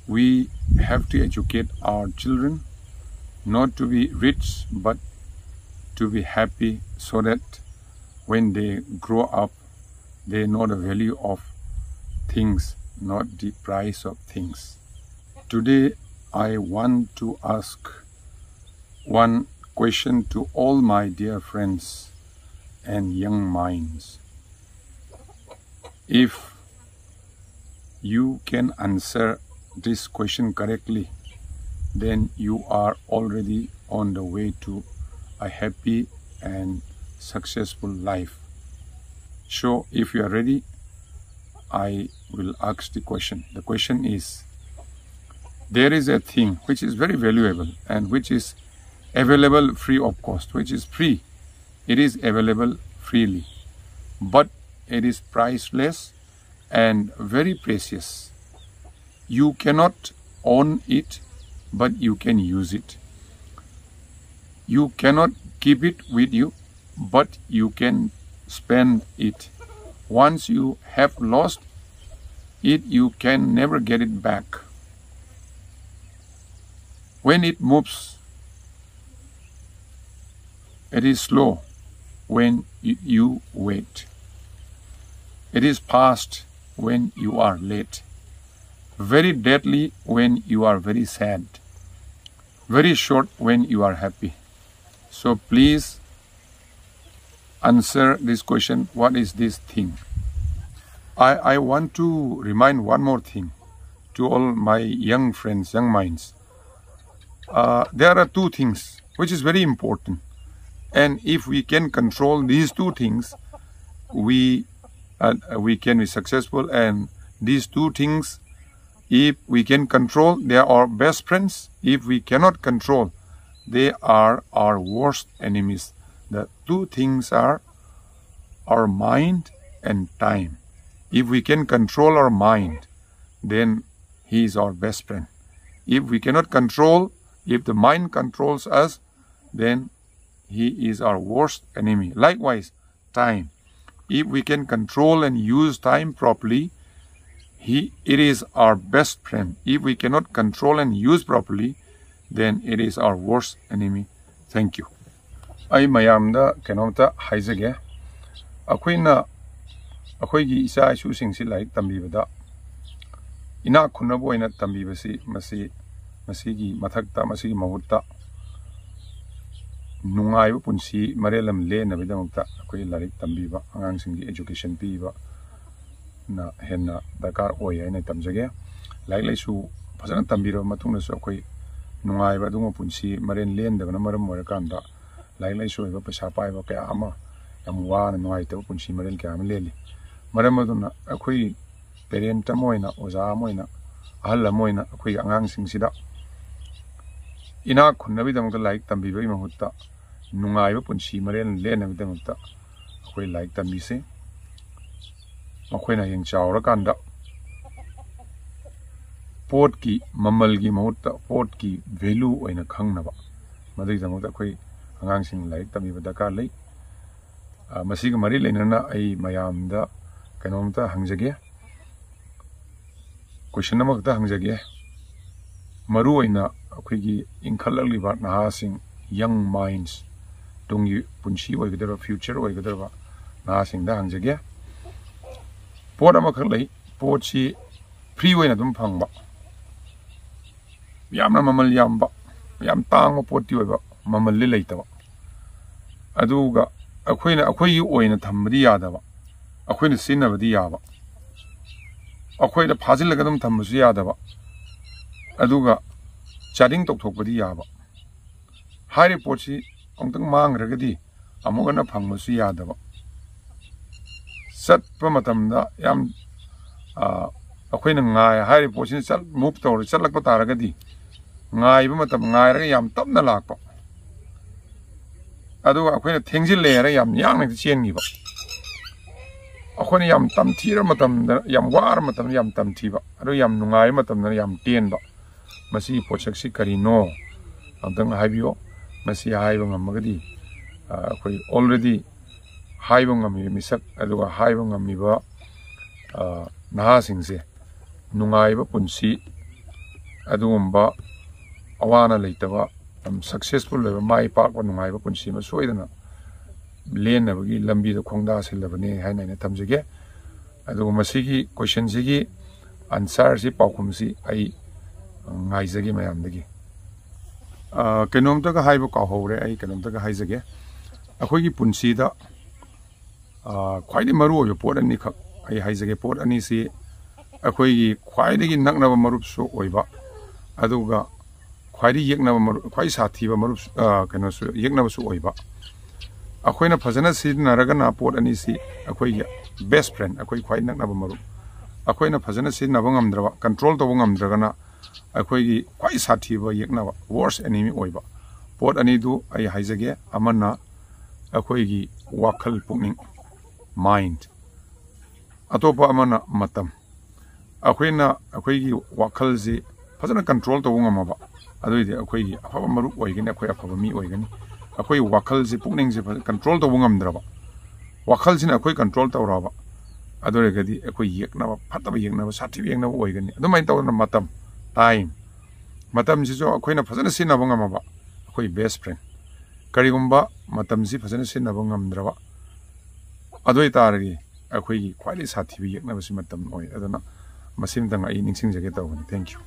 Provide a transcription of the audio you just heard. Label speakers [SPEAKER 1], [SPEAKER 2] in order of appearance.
[SPEAKER 1] we have to educate our children not to be rich but to be happy, so that when they grow up they know the value of things, not the price of things. Today I want to ask one question to all my dear friends and young minds. If you can answer this question correctly, then you are already on the way to a happy and successful life. So if you are ready, I will ask the question. The question is, there is a thing which is very valuable and which is available free of cost, which is free. It is available freely, but it is priceless and very precious. You cannot own it, but you can use it. You cannot keep it with you, but you can spend it. Once you have lost it, you can never get it back. When it moves, it is slow when you wait. It is fast when you are late. Very deadly when you are very sad. Very short when you are happy. So please answer this question, what is this thing? I want to remind one more thing to all my young friends, young minds. There are two things which is very important. And if we can control these two things, we can be successful. And these two things, if we can control, they are our best friends. If we cannot control, they are our worst enemies. The two things are our mind and time. If we can control our mind, then he is our best friend. If we cannot control, if the mind controls us, then he is our worst enemy. Likewise, time. If we can control and use time properly, it is our best friend. If we cannot control and use properly, then it is our worst enemy. Thank you. I mayamda kenomta haizage. Akoigi isa isu singsi like tambibada. Ina kunabo ina tambibasi masigi mathakta masigi mahutta. Nungai punsi marelam le na bidamukta akoi larik tambiba angang singgi education piba na henna dakar oya ina tamjage laik laisu phasana tambiro matungna so akoi nungai ba dungo punsi maren len da na maram mora kanda laik laisu ba pesa pai ba kya ama yam wa na nungai te punsi maren kya am leli maram aduna akoi parent moina oza moina ahalla moina akoi angang singsida ina khunnabi damukta laik tambiba I mahutta nungai ba punsi maren len na bidamukta akoi laik tambise makoina yang chawra kanda pot ki mamal gi mahutta pot ki value oina khangnaba madai jamukta koi angang sing laik tamiba dakar lei masig mari lenana ai mayamda kanomta hangjage question namakta hangjage maru oina akoi gi inkhalali ba na sing young minds tungi punchi oigdara future oigdara na sing da hangjage pot amakak lei pot si free oina dum phangba yamna mamal yamba yam tang pot ti oiba mamal le leitaba aduga akoi oina thambadi yadaba akoina sinabadi yaba akoida phajilaga dum thambasu yadaba aduga charging tokthokpadi yaba hari potsi ongtang mangragadi amugana phangmasu yadaba satpa matamda yam akoina ngai hari potsi sal move tawri salakpa taragadi ngai ba matam ngai ra yam tapna lakpa aduga akoina thengji lera yam yang na chen ni ba akoina yam tam thira matam yam war matam yam tam thiba adu yam nungai matam na yam ten ba masi pochak si karino amtang haibio masi haiba ngamagadi akoi already haiba ngami misak aduga haiba ngami ba naha singse nungai ba punsi ꯑꯗꯨꯒꯨꯝꯕ ꯑꯋꯥꯅ ꯂꯩꯇꯕ successful ꯑꯣꯏꯕ ꯃꯥꯏ ꯄꯥꯛꯄ ꯅꯨꯡꯉꯥꯏꯕ ꯄꯨꯟꯁꯤ ꯑꯃ ꯁꯣꯏꯗꯅ ꯂꯦꯟꯅꯕꯒꯤ ꯂꯝꯕꯤꯗ ꯈꯣꯡꯗꯥꯁꯤꯜꯂꯕꯅꯤ ꯍꯥꯏꯅ ꯑꯩꯅ ꯊꯝꯖꯒꯦ ꯑꯗꯨꯒ ꯃꯁꯤꯒꯤ ꯀꯣꯏꯁꯟꯁꯤꯒꯤ ꯑꯟꯁꯔꯁꯤ ꯄꯥꯎꯈꯨꯝꯁꯤ ꯑꯩ ꯉꯥꯏꯖꯒꯦ ꯃꯌꯥꯝꯗꯒꯤ ꯀꯩꯅꯣꯝꯇꯒ ꯍꯥꯏꯕ ꯀꯥꯎꯍꯧꯔꯦ ꯑꯩ ꯀꯩꯅꯣꯝꯇꯒ ꯍꯥꯏꯖꯒꯦ ꯑꯩꯈꯣꯏꯒꯤ ꯄꯨꯟꯁꯤꯗ ꯈ꯭ꯋꯥꯏꯗꯒꯤ ꯃꯔꯨꯑꯣꯏꯕ ꯄꯣꯠ ꯑꯅꯤꯈꯛ ꯑꯩ ꯍꯥꯏꯖꯒꯦ ꯄꯣꯠ ꯑꯅꯤꯁꯤ ꯑꯩꯈꯣꯏꯒꯤ ꯈ꯭ꯋꯥꯏꯗꯒꯤ ꯅꯛꯅꯕ ꯃꯔꯨꯞꯁꯨ ꯑꯣꯏꯕ ꯑꯗꯨꯒ ꯈ꯭ꯋꯥꯏꯗꯒꯤ ꯌꯦꯛꯅꯕ ꯃꯔꯨꯞ ꯈ꯭ꯋꯥꯏ ꯁꯥꯊꯤꯕ ꯃꯔꯨꯞ ꯀꯩꯅꯣꯁꯨ ꯌꯦꯛꯅꯕꯁꯨ ꯑꯣꯏꯕ ꯑꯩꯈꯣꯏꯅ ꯐꯖꯅ ꯁꯤꯖꯤꯟꯅꯔꯒꯅ ꯄꯣꯠ ꯑꯅꯤꯁꯤ ꯑꯩꯈꯣꯏꯒꯤ ꯕꯦꯁ ꯐ꯭ꯔꯦꯟ ꯑꯩꯈꯣꯏ ꯈ꯭ꯋꯥꯏ ꯅꯛꯅꯕ ꯃꯔꯨꯞ ꯑꯩꯈꯣꯏꯅ ꯐꯖꯅ ꯁꯤꯖꯤꯟꯅꯕ ꯉꯝꯗ꯭ꯔꯕ कंट्रोल तब ngमद्रगना अखोई क्वाई साथीब येक्नब वर्स एनिमी ओइबा पोट अनिदु आई हाइजगे अमना अखोई वाखल पुनिंग माइंड अतोपा अमना मतम अखोइना अखोई वाखल जी फजना कंट्रोल तब ngमबा अदुइदि अखोई अफबा मरुप ओइगनि अखोई अफबा मी ओइगनि अखोई वाखल जी पुनिंग जी कंट्रोल तब ngमद्रबा वाखल जिना अखोई कंट्रोल तौराबा अदुरेगदि अखोई येक्नब फतब येक्नब साथीब येक्नब ओइगनि अदुमाइ तौना मतम टाइम मतम सिजो अखोइना फजना सिनब ngमबा अखोई बेस्ट फ्रेंड करिगुम्बा मतम सि फजना सिनब ngमद्रबा अदुइ तारगी अखोई ख्वाइदि साथीब येक्नब सि मतम ओइ अदुना मसिमतंग आई निंगसिंगजगे तौबनि थैंक यू